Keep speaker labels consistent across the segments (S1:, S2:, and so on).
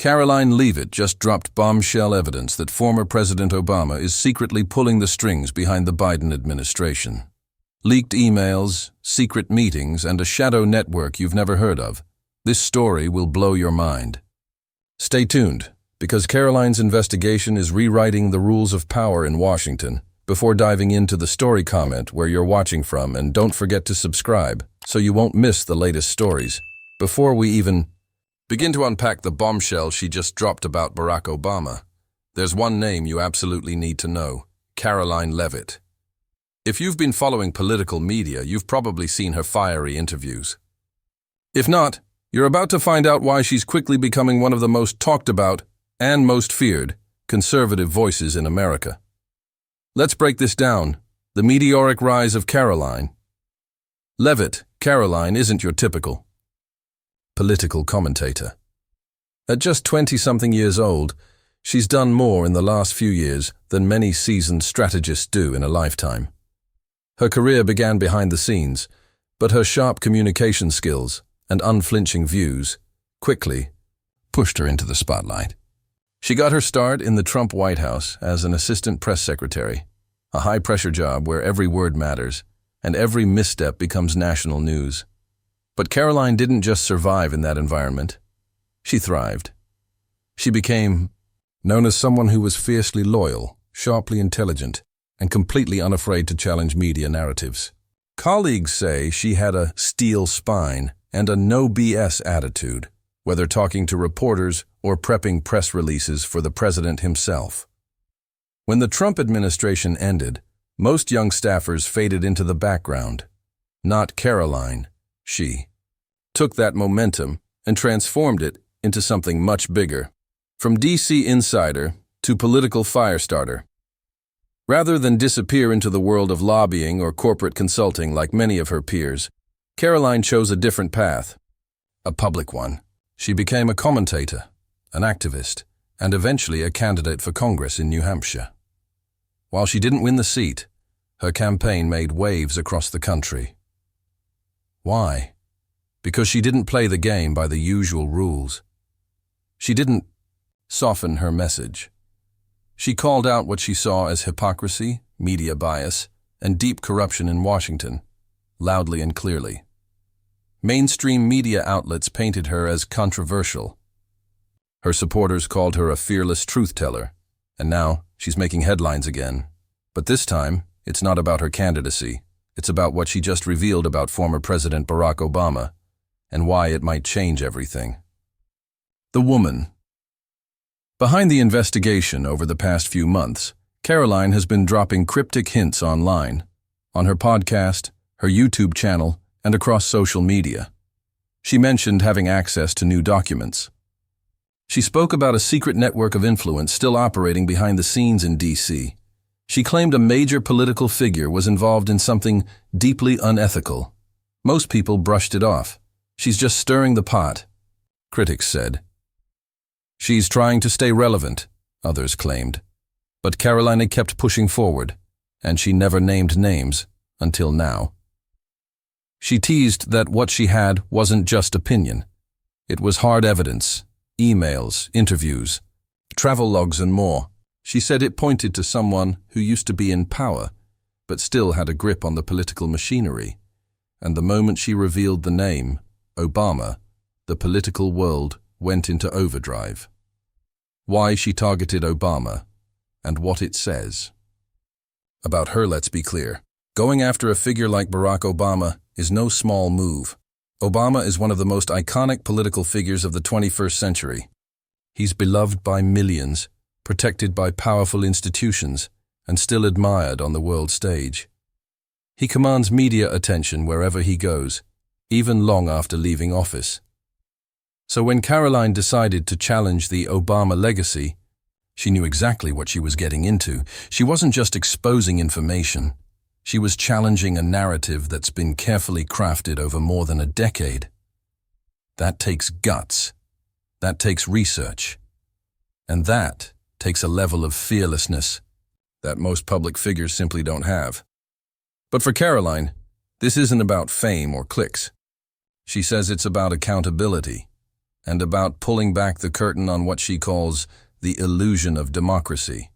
S1: Karoline Leavitt just dropped bombshell evidence that former President Obama is secretly pulling the strings behind the Biden administration. Leaked emails, secret meetings, and a shadow network you've never heard of. This story will blow your mind. Stay tuned, because Karoline's investigation is rewriting the rules of power in Washington. Before diving into the story, comment where you're watching from, and don't forget to subscribe so you won't miss the latest stories. Before we even begin to unpack the bombshell she just dropped about Barack Obama, there's one name you absolutely need to know: Karoline Leavitt. If you've been following political media, you've probably seen her fiery interviews. If not, you're about to find out why she's quickly becoming one of the most talked about and most feared conservative voices in America. Let's break this down. The meteoric rise of Karoline Leavitt. Karoline isn't your typical political commentator. At just 20-something years old, she's done more in the last few years than many seasoned strategists do in a lifetime. Her career began behind the scenes, but her sharp communication skills and unflinching views quickly pushed her into the spotlight. She got her start in the Trump White House as an assistant press secretary, a high-pressure job where every word matters and every misstep becomes national news. But Karoline didn't just survive in that environment. She thrived. She became known as someone who was fiercely loyal, sharply intelligent, and completely unafraid to challenge media narratives. Colleagues say she had a steel spine and a no BS attitude, whether talking to reporters or prepping press releases for the president himself. When the Trump administration ended, most young staffers faded into the background. Not Karoline. She took that momentum and transformed it into something much bigger. From DC insider to political firestarter. Rather than disappear into the world of lobbying or corporate consulting like many of her peers, Karoline chose a different path, a public one. She became a commentator, an activist, and eventually a candidate for Congress in New Hampshire. While she didn't win the seat, her campaign made waves across the country. Why? Because she didn't play the game by the usual rules. She didn't soften her message. She called out what she saw as hypocrisy, media bias, and deep corruption in Washington, loudly and clearly. Mainstream media outlets painted her as controversial. Her supporters called her a fearless truth-teller, and now she's making headlines again. But this time, it's not about her candidacy. It's about what she just revealed about former President Barack Obama and why it might change everything. The woman. Behind the investigation over the past few months, Karoline has been dropping cryptic hints online, on her podcast, her YouTube channel, and across social media. She mentioned having access to new documents. She spoke about a secret network of influence still operating behind the scenes in DC. She claimed a major political figure was involved in something deeply unethical. Most people brushed it off. She's just stirring the pot, critics said. She's trying to stay relevant, others claimed. But Karoline kept pushing forward, and she never named names until now. She teased that what she had wasn't just opinion. It was hard evidence, emails, interviews, travel logs, and more. She said it pointed to someone who used to be in power, but still had a grip on the political machinery. And the moment she revealed the name, Obama, the political world went into overdrive. Why she targeted Obama, and what it says. About her, let's be clear. Going after a figure like Barack Obama is no small move. Obama is one of the most iconic political figures of the 21st century. He's beloved by millions, protected by powerful institutions, and still admired on the world stage. He commands media attention wherever he goes, even long after leaving office. So when Karoline decided to challenge the Obama legacy, she knew exactly what she was getting into. She wasn't just exposing information. She was challenging a narrative that's been carefully crafted over more than a decade. That takes guts. That takes research. And that takes a level of fearlessness that most public figures simply don't have. But for Karoline, this isn't about fame or clicks. She says it's about accountability. and about pulling back the curtain on what she calls the illusion of democracy,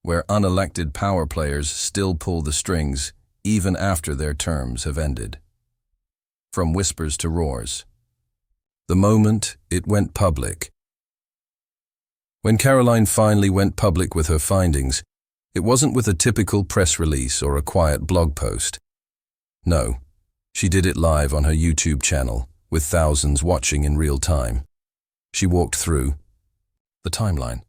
S1: where unelected power players still pull the strings even after their terms have ended. From whispers to roars. The moment it went public. When Karoline finally went public with her findings, it wasn't with a typical press release or a quiet blog post. No, she did it live on her YouTube channel, with thousands watching in real time. She walked through the timeline.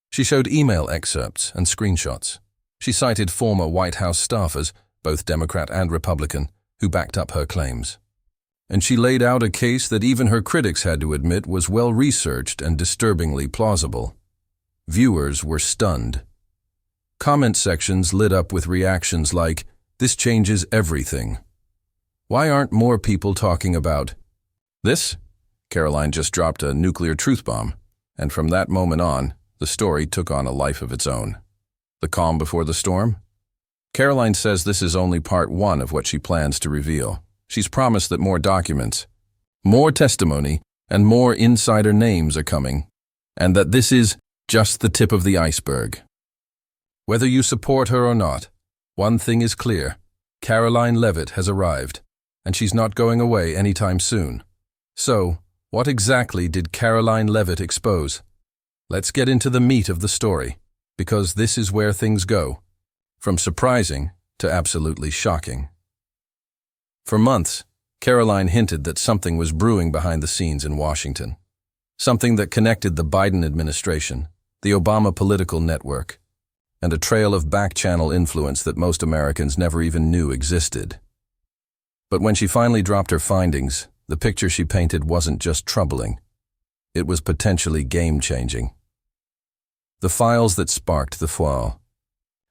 S1: She showed email excerpts and screenshots. She cited former White House staffers, both Democrat and Republican, who backed up her claims. And she laid out a case that even her critics had to admit was well-researched and disturbingly plausible. Viewers were stunned. Comment sections lit up with reactions like, "This changes everything. Why aren't more people talking about this?" Karoline just dropped a nuclear truth bomb, and from that moment on, the story took on a life of its own. The calm before the storm? Karoline says this is only part one of what she plans to reveal. She's promised that more documents, more testimony, and more insider names are coming, and that this is just the tip of the iceberg. Whether you support her or not, one thing is clear: Karoline Leavitt has arrived, and she's not going away anytime soon. So, what exactly did Karoline Leavitt expose? Let's get into the meat of the story, because this is where things go, from surprising to absolutely shocking. For months, Karoline hinted that something was brewing behind the scenes in Washington, something that connected the Biden administration, the Obama political network, and a trail of back-channel influence that most Americans never even knew existed. But when she finally dropped her findings, the picture she painted wasn't just troubling. It was potentially game-changing. The files that sparked the foil.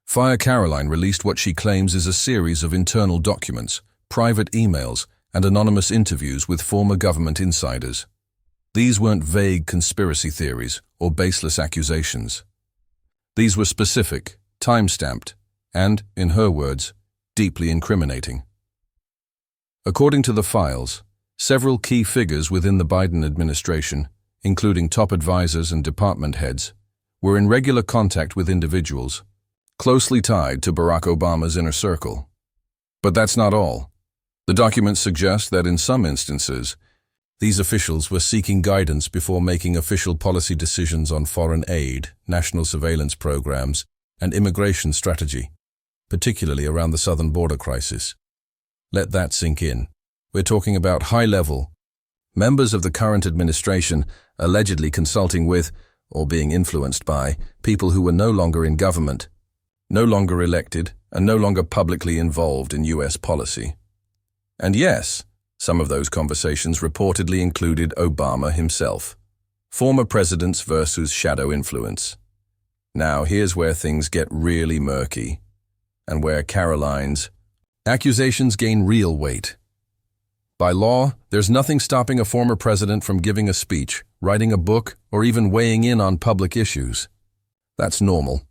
S1: Karoline released what she claims is a series of internal documents, private emails, and anonymous interviews with former government insiders. These weren't vague conspiracy theories or baseless accusations. These were specific, time-stamped, and, in her words, deeply incriminating. According to the files, several key figures within the Biden administration, including top advisors and department heads, were in regular contact with individuals closely tied to Barack Obama's inner circle. But that's not all. The documents suggest that in some instances, these officials were seeking guidance before making official policy decisions on foreign aid, national surveillance programs, and immigration strategy, particularly around the southern border crisis. Let that sink in. We're talking about high-level members of the current administration allegedly consulting with, or being influenced by, people who were no longer in government, no longer elected, and no longer publicly involved in U.S. policy. And yes, some of those conversations reportedly included Obama himself. Former presidents versus shadow influence. Now here's where things get really murky, and where Karoline's accusations gain real weight. By law, there's nothing stopping a former president from giving a speech, writing a book, or even weighing in on public issues. That's normal.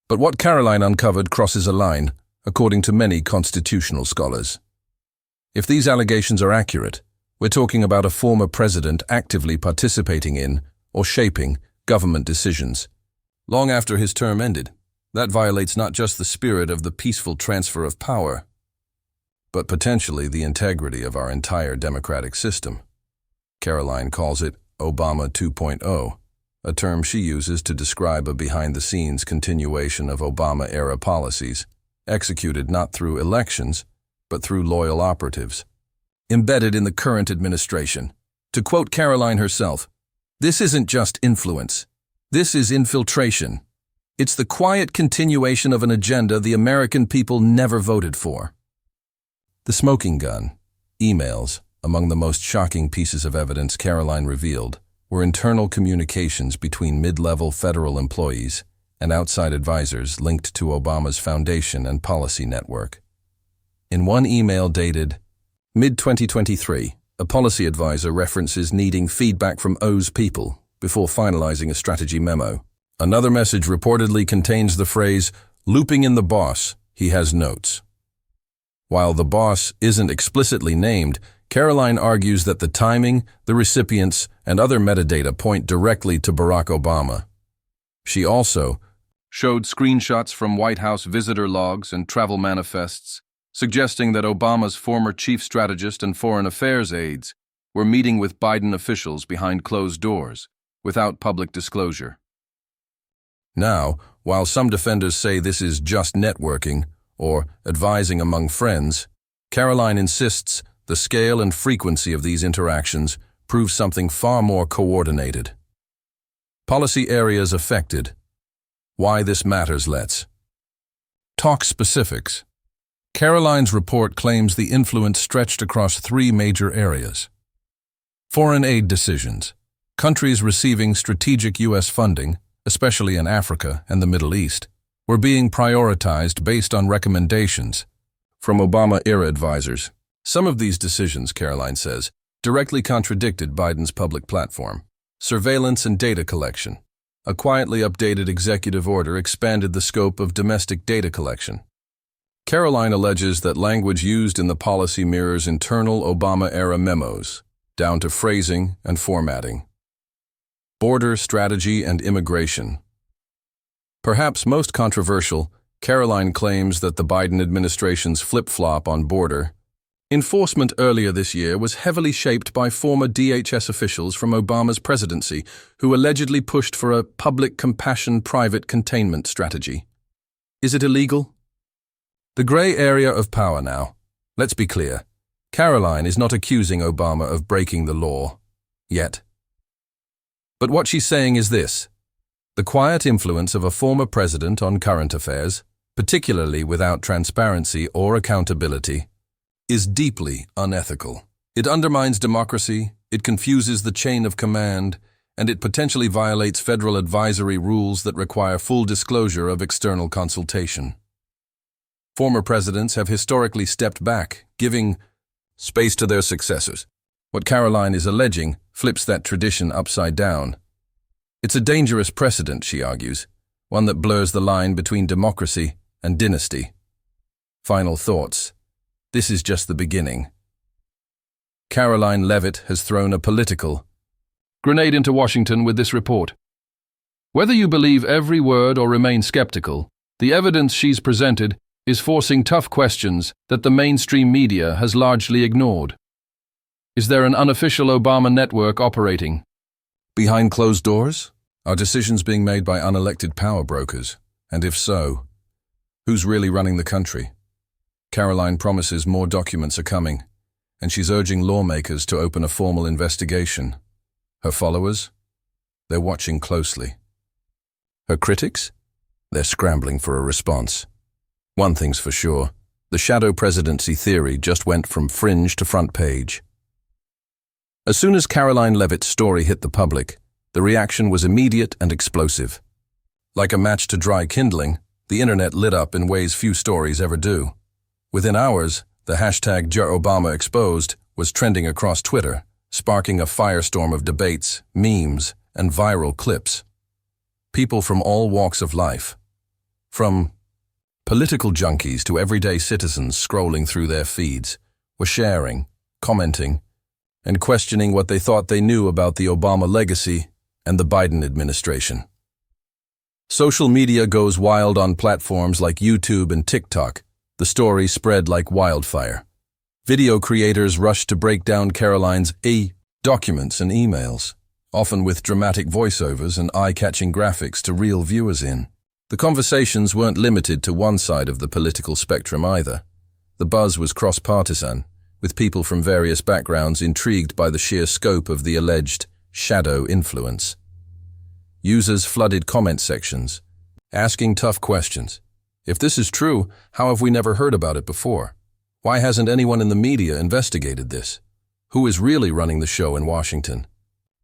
S1: But what Karoline uncovered crosses a line, according to many constitutional scholars. If these allegations are accurate, we're talking about a former president actively participating in, or shaping, government decisions, long after his term ended. That violates not just the spirit of the peaceful transfer of power, but potentially the integrity of our entire democratic system. Karoline calls it Obama 2.0, a term she uses to describe a behind-the-scenes continuation of Obama-era policies, executed not through elections, but through loyal operatives, embedded in the current administration. To quote Karoline herself, "This isn't just influence. This is infiltration. It's the quiet continuation of an agenda the American people never voted for." The smoking gun, emails, among the most shocking pieces of evidence Karoline revealed, were internal communications between mid-level federal employees and outside advisors linked to Obama's foundation and policy network. In one email dated mid-2023, a policy advisor references needing feedback from O's people before finalizing a strategy memo. Another message reportedly contains the phrase, "Looping in the boss, he has notes." While the boss isn't explicitly named, Karoline argues that the timing, the recipients, and other metadata point directly to Barack Obama. She also showed screenshots from White House visitor logs and travel manifests, suggesting that Obama's former chief strategist and foreign affairs aides were meeting with Biden officials behind closed doors, without public disclosure. Now, while some defenders say this is just networking or advising among friends, Karoline insists the scale and frequency of these interactions prove something far more coordinated. Policy areas affected. Why this matters. Let's talk specifics. Karoline's report claims the influence stretched across 3 major areas. Foreign aid decisions. Countries receiving strategic U.S. funding, especially in Africa and the Middle East, were being prioritized based on recommendations from Obama-era advisors. Some of these decisions, Karoline says, directly contradicted Biden's public platform. Surveillance and data collection. A quietly updated executive order expanded the scope of domestic data collection. Karoline alleges that language used in the policy mirrors internal Obama-era memos, down to phrasing and formatting. Border strategy and immigration. Perhaps most controversial, Karoline claims that the Biden administration's flip-flop on border enforcement earlier this year was heavily shaped by former DHS officials from Obama's presidency who allegedly pushed for a public compassion private containment strategy. Is it illegal? The gray area of power now. Let's be clear. Karoline is not accusing Obama of breaking the law. Yet. But what she's saying is this. The quiet influence of a former president on current affairs, particularly without transparency or accountability, is deeply unethical. It undermines democracy, it confuses the chain of command, and it potentially violates federal advisory rules that require full disclosure of external consultation. Former presidents have historically stepped back, giving space to their successors. What Karoline is alleging flips that tradition upside down. It's a dangerous precedent, she argues, one that blurs the line between democracy and dynasty. Final thoughts. This is just the beginning. Karoline Leavitt has thrown a political grenade into Washington with this report. Whether you believe every word or remain skeptical, the evidence she's presented is forcing tough questions that the mainstream media has largely ignored. Is there an unofficial Obama network operating? Behind closed doors? Are decisions being made by unelected power brokers? And if so, who's really running the country? Karoline promises more documents are coming, and she's urging lawmakers to open a formal investigation. Her followers? They're watching closely. Her critics? They're scrambling for a response. One thing's for sure, the shadow presidency theory just went from fringe to front page. As soon as Karoline Leavitt's story hit the public, the reaction was immediate and explosive. Like a match to dry kindling, the internet lit up in ways few stories ever do. Within hours, the hashtag #JerObamaExposed was trending across Twitter, sparking a firestorm of debates, memes, and viral clips. People from all walks of life, from political junkies to everyday citizens scrolling through their feeds, were sharing, commenting, and questioning what they thought they knew about the Obama legacy and the Biden administration. Social media goes wild on platforms like YouTube and TikTok. The story spread like wildfire. Video creators rushed to break down Karoline's documents and emails, often with dramatic voiceovers and eye-catching graphics to reel viewers in. The conversations weren't limited to one side of the political spectrum either. The buzz was cross-partisan, with people from various backgrounds intrigued by the sheer scope of the alleged shadow influence. Users flooded comment sections, asking tough questions. If this is true, how have we never heard about it before? Why hasn't anyone in the media investigated this? Who is really running the show in Washington?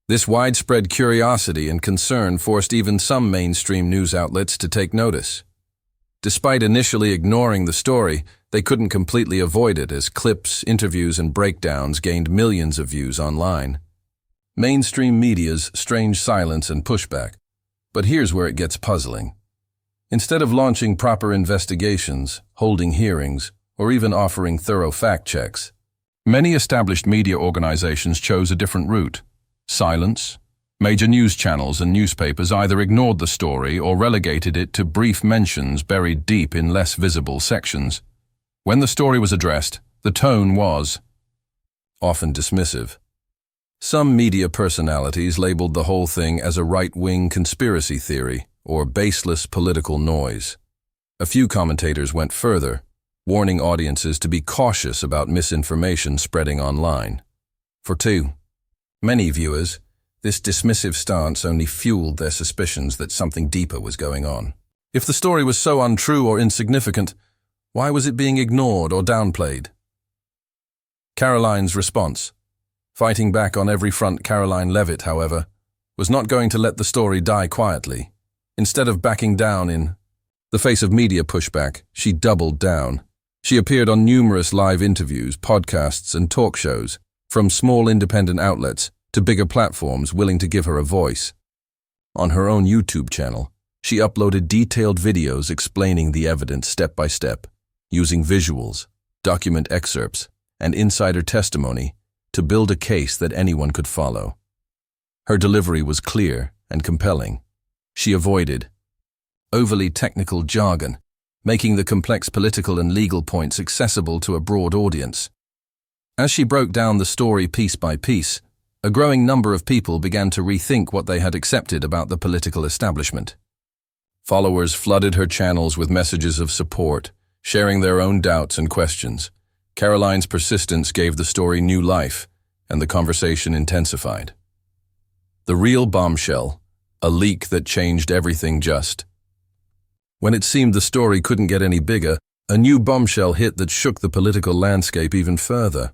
S1: This widespread curiosity and concern forced even some mainstream news outlets to take notice. Despite initially ignoring the story, they couldn't completely avoid it as clips, interviews, and breakdowns gained millions of views online. Mainstream media's strange silence and pushback. But here's where it gets puzzling. Instead of launching proper investigations, holding hearings, or even offering thorough fact checks, Many established media organizations chose a different route. Silence. Major news channels and newspapers either ignored the story or relegated it to brief mentions buried deep in less visible sections. When the story was addressed, the tone was often dismissive. Some media personalities labeled the whole thing as a right-wing conspiracy theory or baseless political noise. A few commentators went further, warning audiences to be cautious about misinformation spreading online. For many viewers, this dismissive stance only fueled their suspicions that something deeper was going on. If the story was so untrue or insignificant, why was it being ignored or downplayed? Karoline's response. Fighting back on every front, Karoline Leavitt, however, was not going to let the story die quietly. Instead of backing down in the face of media pushback, she doubled down. She appeared on numerous live interviews, podcasts, and talk shows, from small independent outlets to bigger platforms willing to give her a voice. On her own YouTube channel, she uploaded detailed videos explaining the evidence step by step, using visuals, document excerpts, and insider testimony to build a case that anyone could follow. Her delivery was clear and compelling. She avoided overly technical jargon, making the complex political and legal points accessible to a broad audience. As she broke down the story piece by piece, a growing number of people began to rethink what they had accepted about the political establishment. Followers flooded her channels with messages of support, sharing their own doubts and questions. Karoline's persistence gave the story new life, and the conversation intensified. The real bombshell, a leak that changed everything just. When it seemed the story couldn't get any bigger, a new bombshell hit that shook the political landscape even further.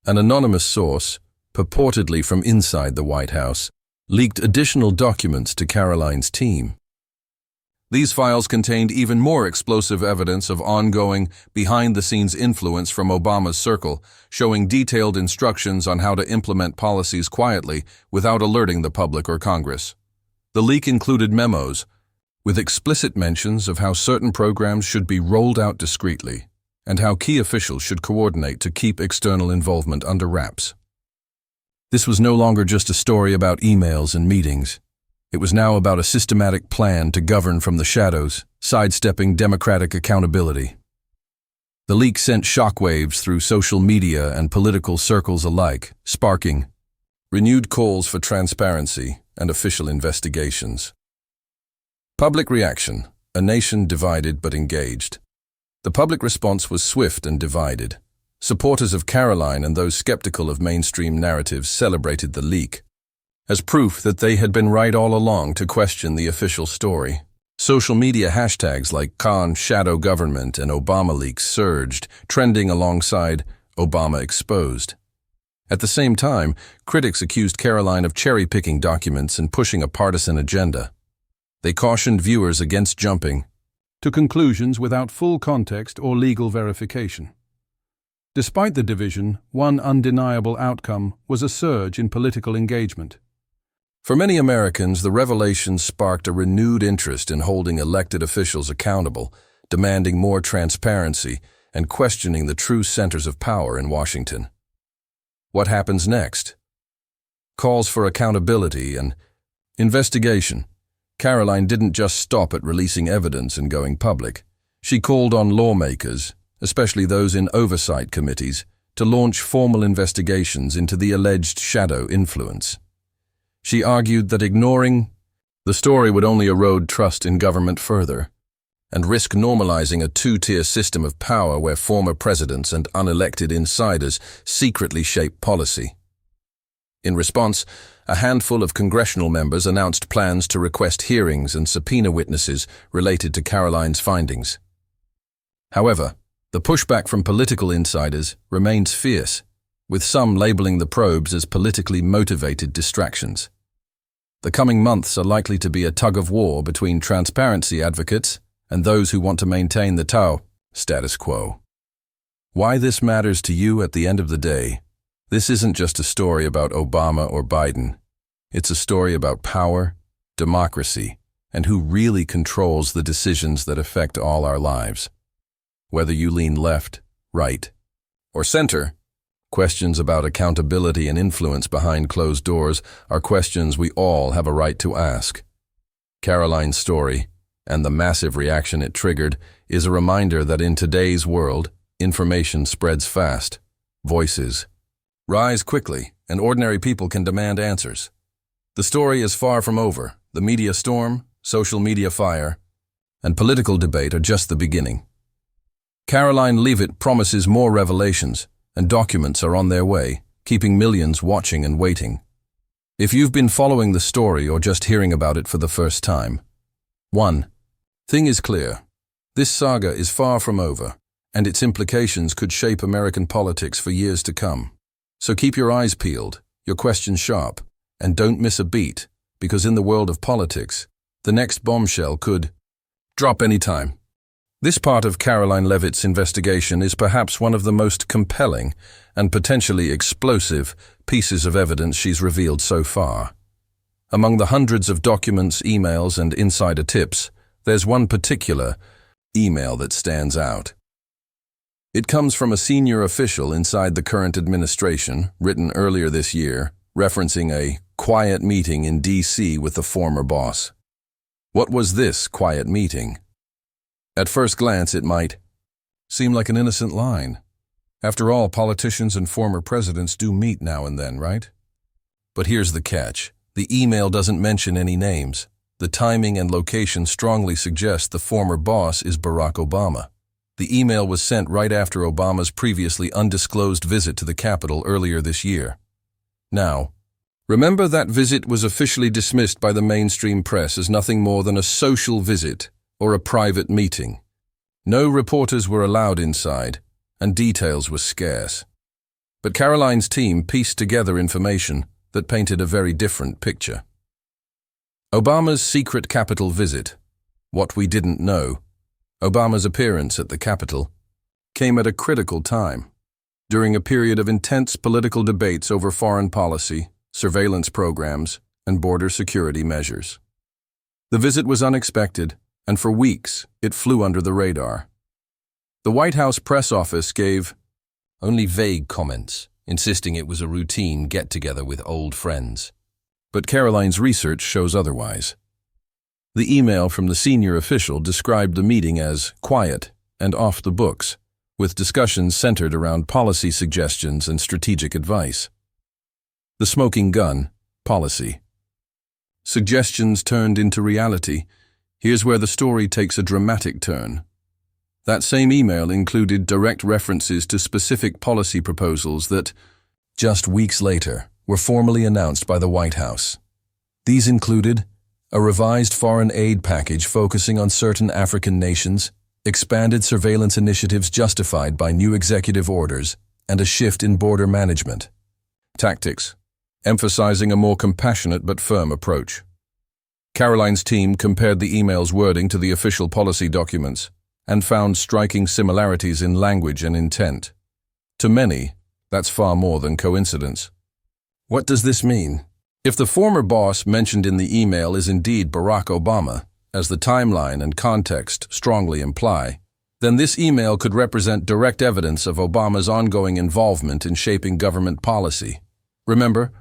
S1: An anonymous source, purportedly from inside the White House, leaked additional documents to Karoline's team. These files contained even more explosive evidence of ongoing, behind-the-scenes influence from Obama's circle, showing detailed instructions on how to implement policies quietly without alerting the public or Congress. The leak included memos, with explicit mentions of how certain programs should be rolled out discreetly, and how key officials should coordinate to keep external involvement under wraps. This was no longer just a story about emails and meetings. It was now about a systematic plan to govern from the shadows, sidestepping democratic accountability. The leak sent shockwaves through social media and political circles alike, sparking renewed calls for transparency and official investigations. Public reaction, a nation divided but engaged. The public response was swift and divided. Supporters of Karoline and those skeptical of mainstream narratives celebrated the leak as proof that they had been right all along to question the official story. Social media hashtags like Khan shadow government and Obama leaks surged, trending alongside Obama exposed. At the same time, critics accused Karoline of cherry-picking documents and pushing a partisan agenda. They cautioned viewers against jumping to conclusions without full context or legal verification. Despite the division, one undeniable outcome was a surge in political engagement. For many Americans, the revelation sparked a renewed interest in holding elected officials accountable, demanding more transparency, and questioning the true centers of power in Washington. What happens next? Calls for accountability and investigation. Karoline didn't just stop at releasing evidence and going public. She called on lawmakers, especially those in oversight committees, to launch formal investigations into the alleged shadow influence. She argued that ignoring the story would only erode trust in government further and risk normalizing a two-tier system of power where former presidents and unelected insiders secretly shape policy. In response, a handful of congressional members announced plans to request hearings and subpoena witnesses related to Karoline's findings. However, the pushback from political insiders remains fierce, with some labeling the probes as politically motivated distractions. The coming months are likely to be a tug-of-war between transparency advocates and those who want to maintain the status quo. Why this matters to you at the end of the day? This isn't just a story about Obama or Biden. It's a story about power, democracy, and who really controls the decisions that affect all our lives. Whether you lean left, right, or center, Questions about accountability and influence behind closed doors are questions we all have a right to ask. Karoline's story, and the massive reaction it triggered, is a reminder that in today's world, information spreads fast. Voices rise quickly, and ordinary people can demand answers. The story is far from over. The media storm, social media fire, and political debate are just the beginning. Karoline Leavitt promises more revelations, and documents are on their way, keeping millions watching and waiting. If you've been following the story or just hearing about it for the first time, one thing is clear. This saga is far from over, and its implications could shape American politics for years to come. So keep your eyes peeled, your questions sharp, and don't miss a beat, because in the world of politics, the next bombshell could drop any time. This part of Karoline Leavitt's investigation is perhaps one of the most compelling and potentially explosive pieces of evidence she's revealed so far. Among the hundreds of documents, emails, and insider tips, there's one particular email that stands out. It comes from a senior official inside the current administration, written earlier this year, referencing a quiet meeting in D.C. with the former boss. What was this quiet meeting? At first glance, it might seem like an innocent line. After all, politicians and former presidents do meet now and then, right? But here's the catch. The email doesn't mention any names. The timing and location strongly suggest the former boss is Barack Obama. The email was sent right after Obama's previously undisclosed visit to the Capitol earlier this year. Now, remember that visit was officially dismissed by the mainstream press as nothing more than a social visit or a private meeting. No reporters were allowed inside, and details were scarce. But Karoline's team pieced together information that painted a very different picture. Obama's secret Capitol visit, what we didn't know, Obama's appearance at the Capitol, came at a critical time, during a period of intense political debates over foreign policy, surveillance programs, and border security measures. The visit was unexpected, and for weeks it flew under the radar. The White House press office gave only vague comments, insisting it was a routine get-together with old friends. But Karoline's research shows otherwise. The email from the senior official described the meeting as quiet and off the books, with discussions centered around policy suggestions and strategic advice. The smoking gun, policy. Suggestions turned into reality. Here's where the story takes a dramatic turn. That same email included direct references to specific policy proposals that, just weeks later, were formally announced by the White House. These included a revised foreign aid package focusing on certain African nations, expanded surveillance initiatives justified by new executive orders, and a shift in border management. Tactics, emphasizing a more compassionate but firm approach. Karoline's team compared the email's wording to the official policy documents and found striking similarities in language and intent. To many, that's far more than coincidence. What does this mean? If the former boss mentioned in the email is indeed Barack Obama, as the timeline and context strongly imply, then this email could represent direct evidence of Obama's ongoing involvement in shaping government policy. Remember,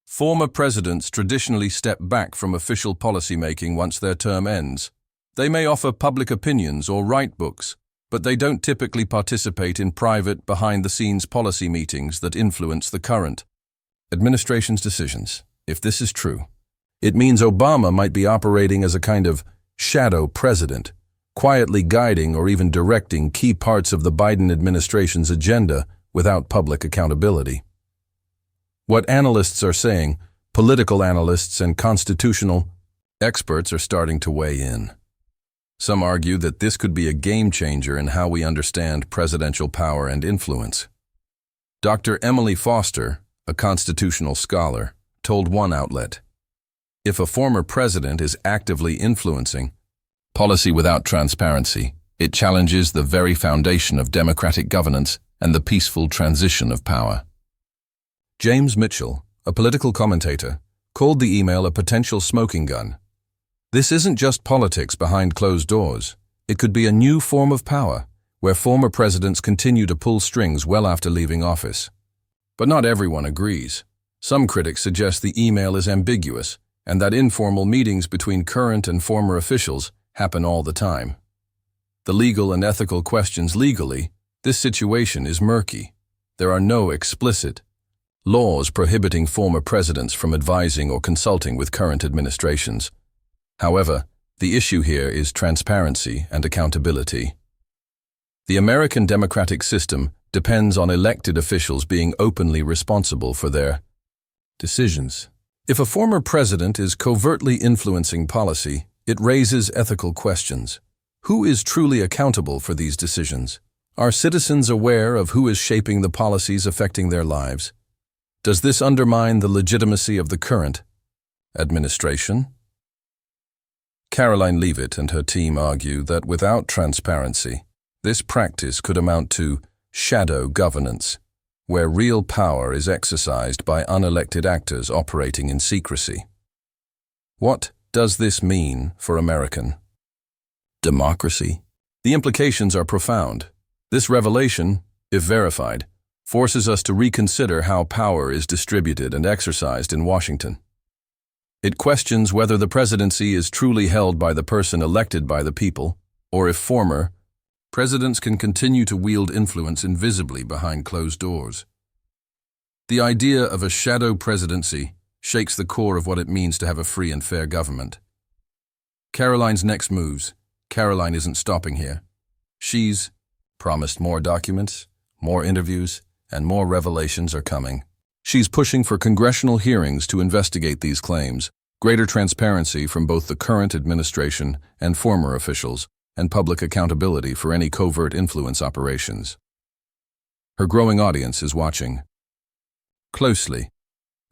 S1: former presidents traditionally step back from official policymaking once their term ends. They may offer public opinions or write books, but they don't typically participate in private, behind-the-scenes policy meetings that influence the current administration's decisions. If this is true, it means Obama might be operating as a kind of shadow president, quietly guiding or even directing key parts of the Biden administration's agenda without public accountability. What analysts are saying, political analysts and constitutional experts are starting to weigh in. Some argue that this could be a game changer in how we understand presidential power and influence. Dr. Emily Foster, a constitutional scholar, told one outlet, "If a former president is actively influencing policy without transparency, it challenges the very foundation of democratic governance and the peaceful transition of power." James Mitchell, a political commentator, called the email a potential smoking gun. This isn't just politics behind closed doors. It could be a new form of power, where former presidents continue to pull strings well after leaving office. But not everyone agrees. Some critics suggest the email is ambiguous and that informal meetings between current and former officials happen all the time. The legal and ethical questions legally, this situation is murky. There are no explicit laws prohibiting former presidents from advising or consulting with current administrations. However, the issue here is transparency and accountability. The American democratic system depends on elected officials being openly responsible for their decisions. If a former president is covertly influencing policy, it raises ethical questions. Who is truly accountable for these decisions? Are citizens aware of who is shaping the policies affecting their lives? Does this undermine the legitimacy of the current administration? Karoline Leavitt and her team argue that without transparency, this practice could amount to shadow governance, where real power is exercised by unelected actors operating in secrecy. What does this mean for American democracy? The implications are profound. This revelation, if verified, forces us to reconsider how power is distributed and exercised in Washington. It questions whether the presidency is truly held by the person elected by the people, or if former presidents can continue to wield influence invisibly behind closed doors. The idea of a shadow presidency shakes the core of what it means to have a free and fair government. Karoline's next moves. Karoline isn't stopping here. She's promised more documents, more interviews, and more revelations are coming. She's pushing for congressional hearings to investigate these claims, greater transparency from both the current administration and former officials, and public accountability for any covert influence operations. Her growing audience is watching closely,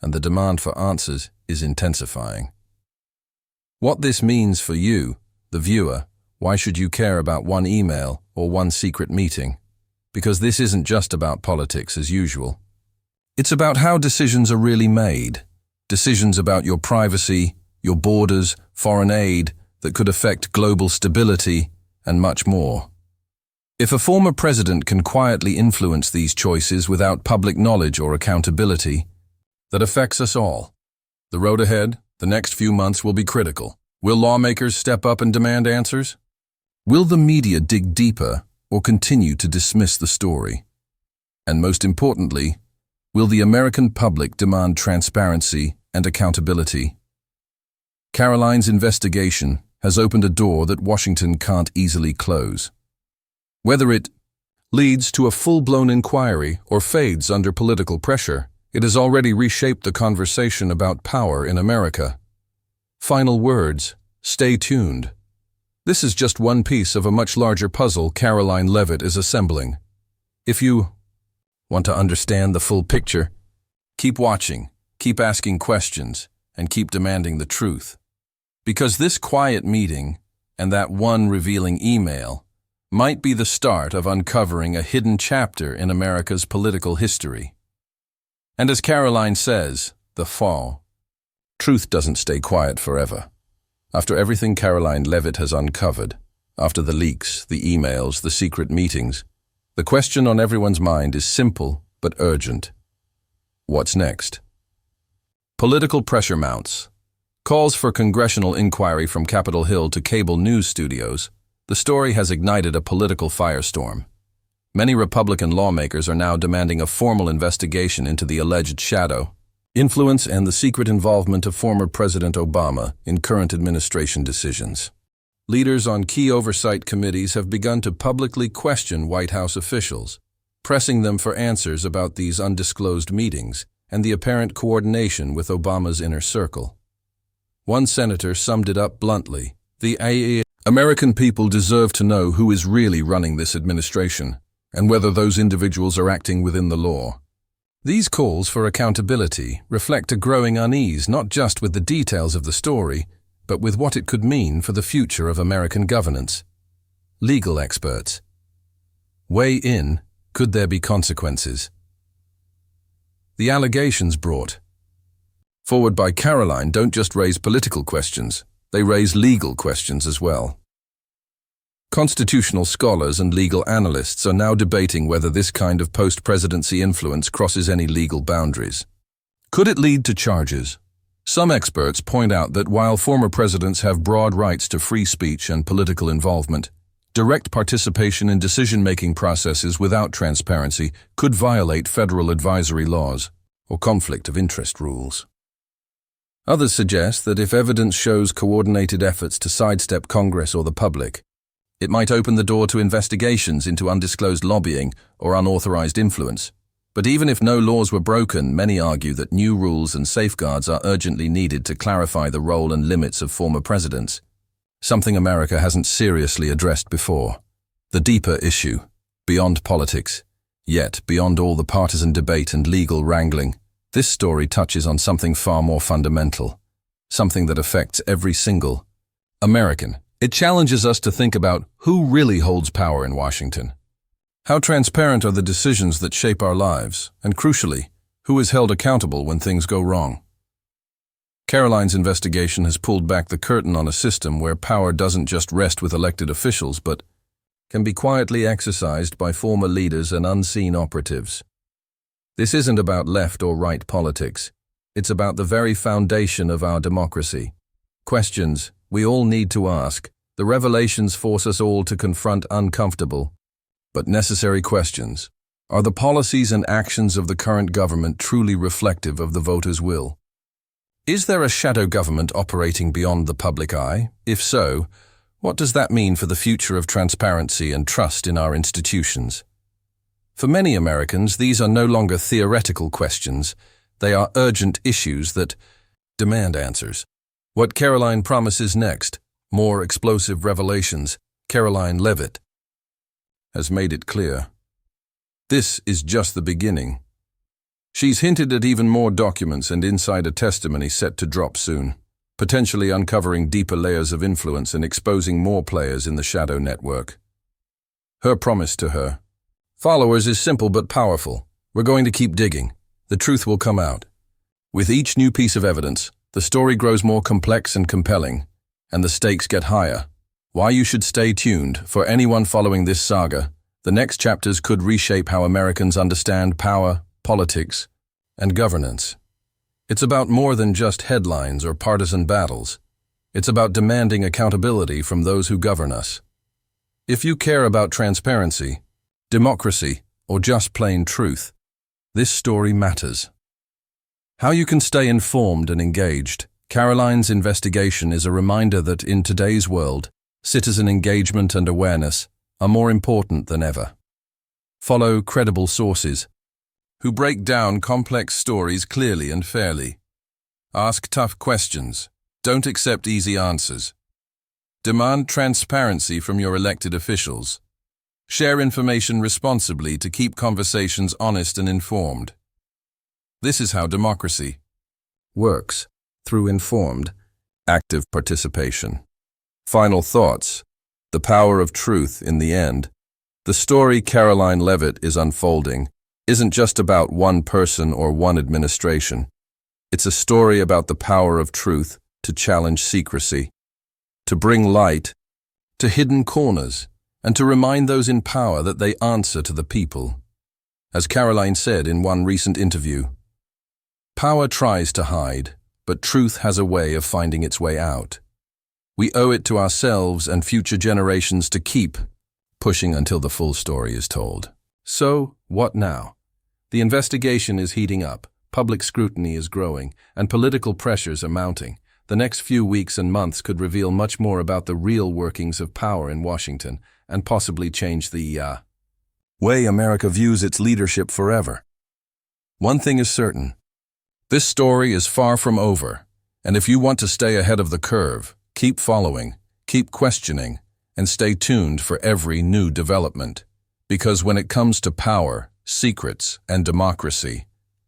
S1: and the demand for answers is intensifying. What this means for you, the viewer, why should you care about one email or one secret meeting? Because this isn't just about politics as usual. It's about how decisions are really made. Decisions about your privacy, your borders, foreign aid that could affect global stability, and much more. If a former president can quietly influence these choices without public knowledge or accountability, that affects us all. The road ahead, the next few months, will be critical. Will lawmakers step up and demand answers? Will the media dig deeper or continue to dismiss the story? And most importantly, will the American public demand transparency and accountability? Karoline's investigation has opened a door that Washington can't easily close. Whether it leads to a full-blown inquiry or fades under political pressure, it has already reshaped the conversation about power in America. Final words, stay tuned. This is just one piece of a much larger puzzle Karoline Leavitt is assembling. If you want to understand the full picture, keep watching, keep asking questions, and keep demanding the truth. Because this quiet meeting and that one revealing email might be the start of uncovering a hidden chapter in America's political history. And as Karoline says, the fall. Truth doesn't stay quiet forever. After everything Karoline Leavitt has uncovered, after the leaks, the emails, the secret meetings, the question on everyone's mind is simple but urgent. What's next? Political pressure mounts. Calls for congressional inquiry from Capitol Hill to cable news studios. The story has ignited a political firestorm. Many Republican lawmakers are now demanding a formal investigation into the alleged shadow influence and the secret involvement of former President Obama in current administration decisions. Leaders on key oversight committees have begun to publicly question White House officials, pressing them for answers about these undisclosed meetings and the apparent coordination with Obama's inner circle. One senator summed it up bluntly: the American people deserve to know who is really running this administration and whether those individuals are acting within the law. These calls for accountability reflect a growing unease not just with the details of the story, but with what it could mean for the future of American governance. Legal experts weigh in. Could there be consequences? The allegations brought forward by Karoline don't just raise political questions, they raise legal questions as well. Constitutional scholars and legal analysts are now debating whether this kind of post-presidency influence crosses any legal boundaries. Could it lead to charges? Some experts point out that while former presidents have broad rights to free speech and political involvement, direct participation in decision-making processes without transparency could violate federal advisory laws or conflict of interest rules. Others suggest that if evidence shows coordinated efforts to sidestep Congress or the public, it might open the door to investigations into undisclosed lobbying or unauthorized influence. But even if no laws were broken, many argue that new rules and safeguards are urgently needed to clarify the role and limits of former presidents, something America hasn't seriously addressed before. The deeper issue, beyond politics, yet beyond all the partisan debate and legal wrangling, this story touches on something far more fundamental, something that affects every single American. It challenges us to think about who really holds power in Washington. How transparent are the decisions that shape our lives, and crucially, who is held accountable when things go wrong? Karoline's investigation has pulled back the curtain on a system where power doesn't just rest with elected officials, but can be quietly exercised by former leaders and unseen operatives. This isn't about left or right politics. It's about the very foundation of our democracy. Questions we all need to ask. The revelations force us all to confront uncomfortable but necessary questions. Are the policies and actions of the current government truly reflective of the voters' will? Is there a shadow government operating beyond the public eye? If so, what does that mean for the future of transparency and trust in our institutions? For many Americans, these are no longer theoretical questions. They are urgent issues that demand answers. What Karoline promises next, more explosive revelations, Karoline Leavitt has made it clear. This is just the beginning. She's hinted at even more documents and insider testimony set to drop soon, potentially uncovering deeper layers of influence and exposing more players in the shadow network. Her promise to her followers is simple but powerful. We're going to keep digging. The truth will come out. With each new piece of evidence, the story grows more complex and compelling, and the stakes get higher. Why you should stay tuned. For anyone following this saga, the next chapters could reshape how Americans understand power, politics, and governance. It's about more than just headlines or partisan battles. It's about demanding accountability from those who govern us. If you care about transparency, democracy, or just plain truth, this story matters. How you can stay informed and engaged. Karoline's investigation is a reminder that in today's world, citizen engagement and awareness are more important than ever. Follow credible sources who break down complex stories clearly and fairly. Ask tough questions. Don't accept easy answers. Demand transparency from your elected officials. Share information responsibly to keep conversations honest and informed. This is how democracy works, through informed, active participation. Final thoughts. The power of truth in the end. The story Karoline Leavitt is unfolding isn't just about one person or one administration. It's a story about the power of truth to challenge secrecy, to bring light to hidden corners, and to remind those in power that they answer to the people. As Karoline said in one recent interview, power tries to hide, but truth has a way of finding its way out. We owe it to ourselves and future generations to keep pushing until the full story is told. So, what now? The investigation is heating up, public scrutiny is growing, and political pressures are mounting. The next few weeks and months could reveal much more about the real workings of power in Washington and possibly change the way America views its leadership forever. One thing is certain. This story is far from over, and if you want to stay ahead of the curve, keep following, keep questioning, and stay tuned for every new development. Because when it comes to power, secrets, and democracy,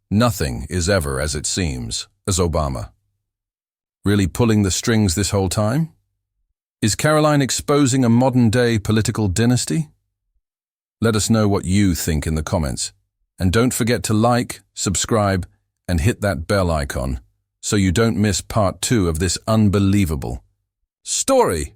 S1: nothing is ever as it seems. As Obama really pulling the strings this whole time? Is Karoline exposing a modern-day political dynasty? Let us know what you think in the comments. And don't forget to like, subscribe, and hit that bell icon so you don't miss part 2 of this unbelievable story.